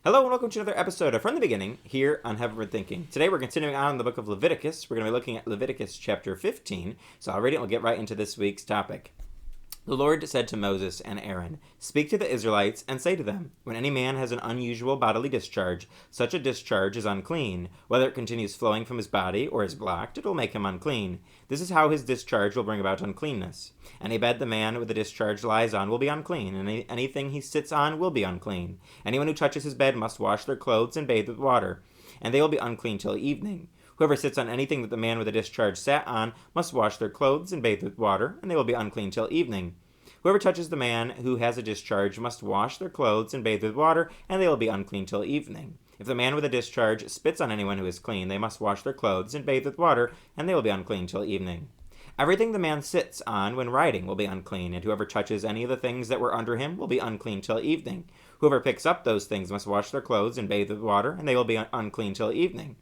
Hello and welcome to another episode of From the Beginning here on Heavenward Thinking. Today we're continuing on in the book of Leviticus. We're going to be looking at Leviticus chapter 15. So I'll read it and we'll get right into this week's topic. The Lord said to Moses and Aaron, "Speak to the Israelites and say to them, when any man has an unusual bodily discharge, such a discharge is unclean. Whether it continues flowing from his body or is blocked, it will make him unclean. This is how his discharge will bring about uncleanness. Any bed the man with the discharge lies on will be unclean, and anything he sits on will be unclean. Anyone who touches his bed must wash their clothes and bathe with water, and they will be unclean till evening. Whoever sits on anything that the man with a discharge sat on must wash their clothes and bathe with water, and they will be unclean till evening. Whoever touches the man who has a discharge must wash their clothes and bathe with water, and they will be unclean till evening. If the man with a discharge spits on anyone who is clean, they must wash their clothes and bathe with water, and they will be unclean till evening. Everything the man sits on when riding will be unclean, and whoever touches any of the things that were under him will be unclean till evening. Whoever picks up those things must wash their clothes and bathe with water, and they will be unclean till evening.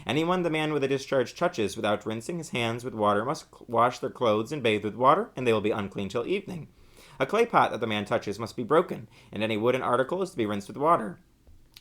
Anyone the man with a discharge touches without rinsing his hands with water must wash their clothes and bathe with water, and they will be unclean till evening. A clay pot that the man touches must be broken, and any wooden article is to be rinsed with water.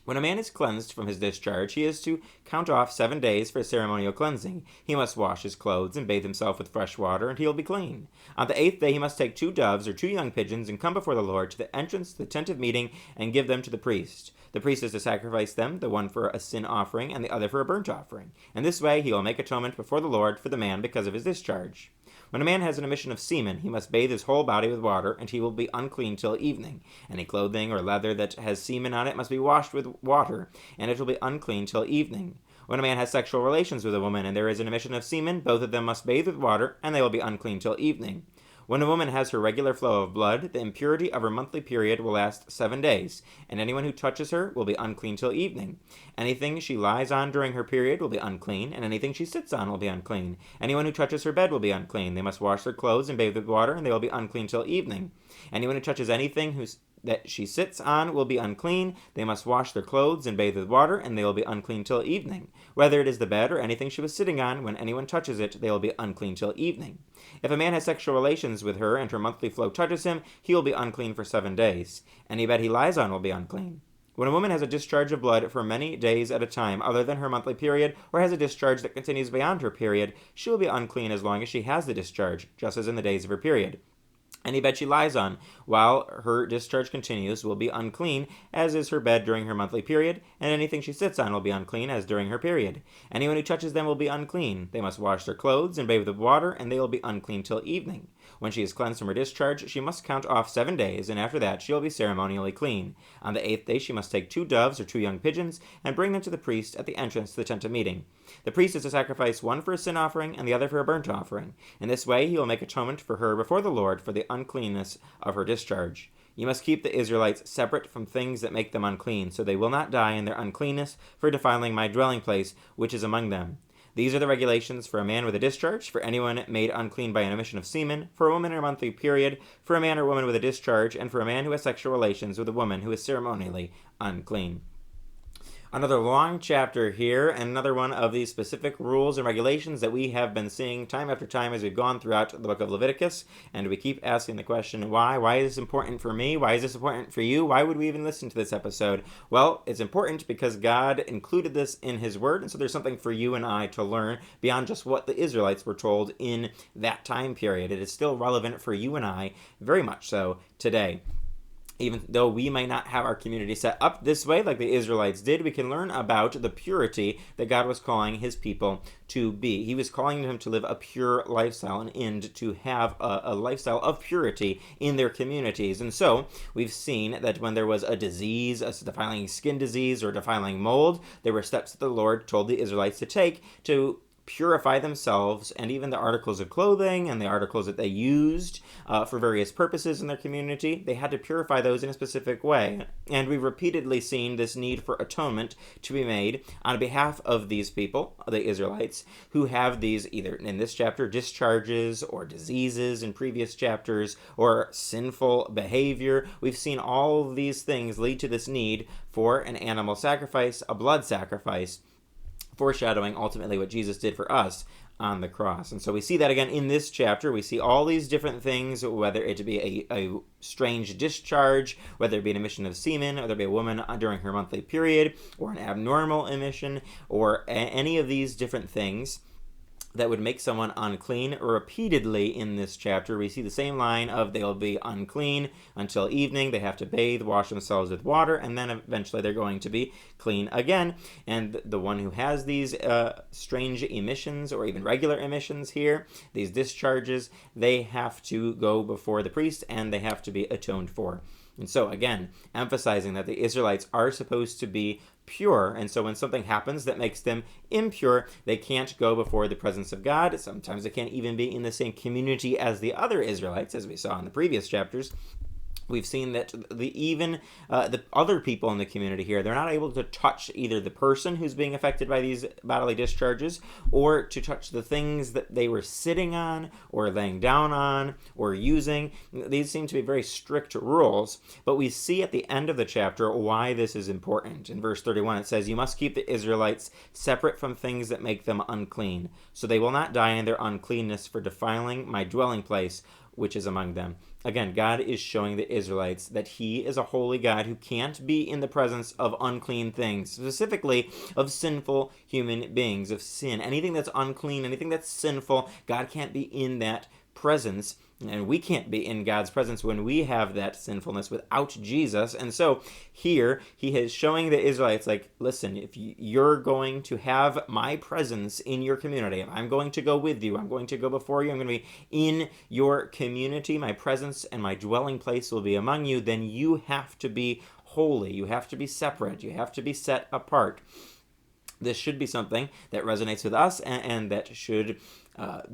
When a man is cleansed from his discharge, he is to count off 7 days for ceremonial cleansing. He must wash his clothes and bathe himself with fresh water, and he will be clean. On the 8th day he must take 2 doves or 2 young pigeons and come before the Lord to the entrance to the tent of meeting and give them to the priest. The priest is to sacrifice them, the one for a sin offering and the other for a burnt offering. In this way he will make atonement before the Lord for the man because of his discharge. When a man has an emission of semen, he must bathe his whole body with water, and he will be unclean till evening. Any clothing or leather that has semen on it must be washed with water, and it will be unclean till evening. When a man has sexual relations with a woman, and there is an emission of semen, both of them must bathe with water, and they will be unclean till evening. When a woman has her regular flow of blood, the impurity of her monthly period will last 7 days, and anyone who touches her will be unclean till evening. Anything she lies on during her period will be unclean, and anything she sits on will be unclean. Anyone who touches her bed will be unclean. They must wash their clothes and bathe with water, and they will be unclean till evening. Anyone who touches anything that she sits on will be unclean. They must wash their clothes and bathe with water, and they will be unclean till evening. Whether it is the bed or anything she was sitting on, when anyone touches it, they will be unclean till evening. If a man has sexual relations with her and her monthly flow touches him, he will be unclean for 7 days. Any bed he lies on will be unclean. When a woman has a discharge of blood for many days at a time other than her monthly period, or has a discharge that continues beyond her period, she will be unclean as long as she has the discharge, just as in the days of her period. Any bed she lies on while her discharge continues will be unclean, as is her bed during her monthly period, and anything she sits on will be unclean, as during her period. Anyone who touches them will be unclean. They must wash their clothes and bathe with water, and they will be unclean till evening. When she is cleansed from her discharge, she must count off 7 days, and after that she will be ceremonially clean. On the 8th day she must take 2 doves or 2 young pigeons, and bring them to the priest at the entrance to the tent of meeting. The priest is to sacrifice one for a sin offering and the other for a burnt offering. In this way he will make atonement for her before the Lord for the uncleanness of her discharge. You must keep the Israelites separate from things that make them unclean, so they will not die in their uncleanness for defiling my dwelling place, which is among them. These are the regulations for a man with a discharge, for anyone made unclean by an emission of semen, for a woman in her monthly period, for a man or woman with a discharge, and for a man who has sexual relations with a woman who is ceremonially unclean. Another long chapter here, and another one of these specific rules and regulations that we have been seeing time after time as we've gone throughout the book of Leviticus, and we keep asking the question, why? Why is this important for me? Why is this important for you? Why would we even listen to this episode? Well, it's important because God included this in His Word, and so there's something for you and I to learn beyond just what the Israelites were told in that time period. It is still relevant for you and I, very much so, today. Even though we might not have our community set up this way like the Israelites did, we can learn about the purity that God was calling His people to be. He was calling them to live a pure lifestyle and to have a lifestyle of purity in their communities. And so we've seen that when there was a disease, a defiling skin disease or defiling mold, there were steps that the Lord told the Israelites to take to purify themselves and even the articles of clothing and the articles that they used for various purposes in their community. They had to purify those in a specific way. And we've repeatedly seen this need for atonement to be made on behalf of these people, the Israelites, who have these either in this chapter discharges or diseases in previous chapters or sinful behavior. We've seen all of these things lead to this need for an animal sacrifice, a blood sacrifice, foreshadowing ultimately what Jesus did for us on the cross. And so we see that again in this chapter. We see all these different things, whether it be a strange discharge, whether it be an emission of semen, whether it be a woman during her monthly period, or an abnormal emission, or any of these different things that would make someone unclean. Repeatedly in this chapter, we see the same line of they'll be unclean until evening. They have to bathe, wash themselves with water, and then eventually they're going to be clean again. And the one who has these strange emissions, or even regular emissions here, these discharges, they have to go before the priest and they have to be atoned for. And so, again, emphasizing that the Israelites are supposed to be pure, and so when something happens that makes them impure, they can't go before the presence of God. Sometimes they can't even be in the same community as the other Israelites, as we saw in the previous chapters. We've seen that the other people in the community here, they're not able to touch either the person who's being affected by these bodily discharges, or to touch the things that they were sitting on, or laying down on, or using. These seem to be very strict rules, but we see at the end of the chapter why this is important. In verse 31, it says, "You must keep the Israelites separate from things that make them unclean, so they will not die in their uncleanness for defiling my dwelling place, which is among them." Again, God is showing the Israelites that he is a holy God who can't be in the presence of unclean things, specifically of sinful human beings, of sin. Anything that's unclean, anything that's sinful, God can't be in that presence. And we can't be in God's presence when we have that sinfulness without Jesus. And so here he is showing the Israelites, like, listen, if you're going to have my presence in your community, if I'm going to go with you, I'm going to go before you, I'm going to be in your community, my presence and my dwelling place will be among you, then you have to be holy. You have to be separate. You have to be set apart. This should be something that resonates with us and that should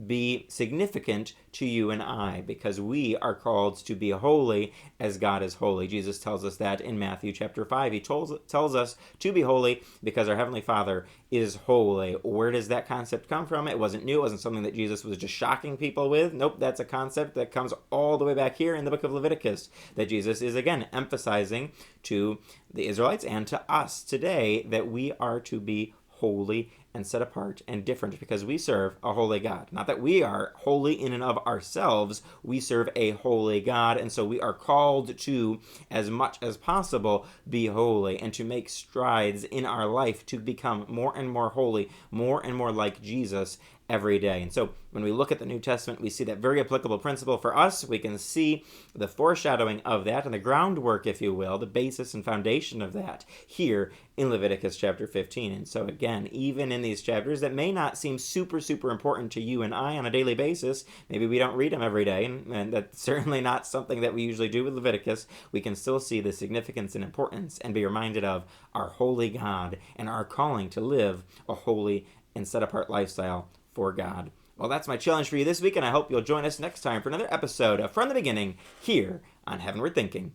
be significant to you and I, because we are called to be holy as God is holy. Jesus tells us that in Matthew chapter 5. He tells us to be holy because our Heavenly Father is holy. Where does that concept come from? It wasn't new. It wasn't something that Jesus was just shocking people with. Nope, that's a concept that comes all the way back here in the book of Leviticus, that Jesus is again emphasizing to the Israelites and to us today that we are to be holy and set apart and different because we serve a holy God. Not that we are holy in and of ourselves, we serve a holy God, and so we are called to, as much as possible, be holy and to make strides in our life to become more and more holy, more and more like Jesus every day. And so when we look at the New Testament, we see that very applicable principle for us. We can see the foreshadowing of that and the groundwork, if you will, the basis and foundation of that here in Leviticus chapter 15. And so again, even in these chapters that may not seem super important to you and I on a daily basis, maybe we don't read them every day, and that's certainly not something that we usually do with Leviticus, we can still see the significance and importance and be reminded of our holy God and our calling to live a holy and set apart lifestyle for God. Well, that's my challenge for you this week, and I hope you'll join us next time for another episode of From the Beginning here on Heavenward Thinking.